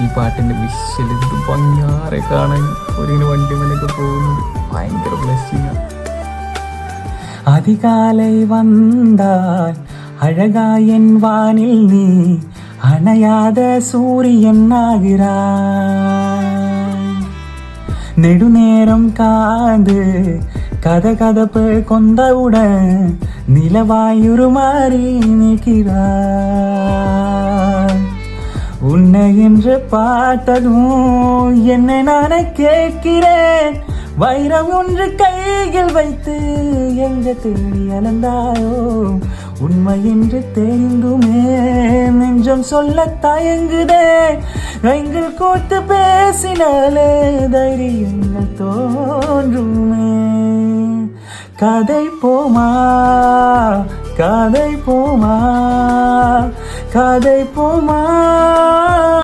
ഈ പാട്ടിൻ്റെ വിഷ്വൽ എന്ത് ഭംഗിയാറെ കാണാൻ ഒരിങ്ങനെ വണ്ടിമേലൊക്കെ പോകുന്നത് ഭയങ്കര ബ്ലെസ്സിങ്ങാണ്. அதிகாலை வந்தால் அழகாயன் வானில் நீ அணையாத சூரியன் ஆகிறாய். நெடுநேரம் காது கதகதப்பு கொண்டவுடன் நிலவாயுருமாறி நிற்கிறாய். உன்னை என்று பார்த்ததும் என்னை நானே கேட்கிறேன். வைரம் ஒன்று கையில் வைத்து எங்க தேடி அலந்தாயோ. உண்மை என்று தெரிந்துமே நெஞ்சம் சொல்ல தயங்குதே. எங்கள் கோர்த்து பேசினாலே தைரியங்கள் தோன்றுமே. கதை போமா கதை போமா கதை போமா.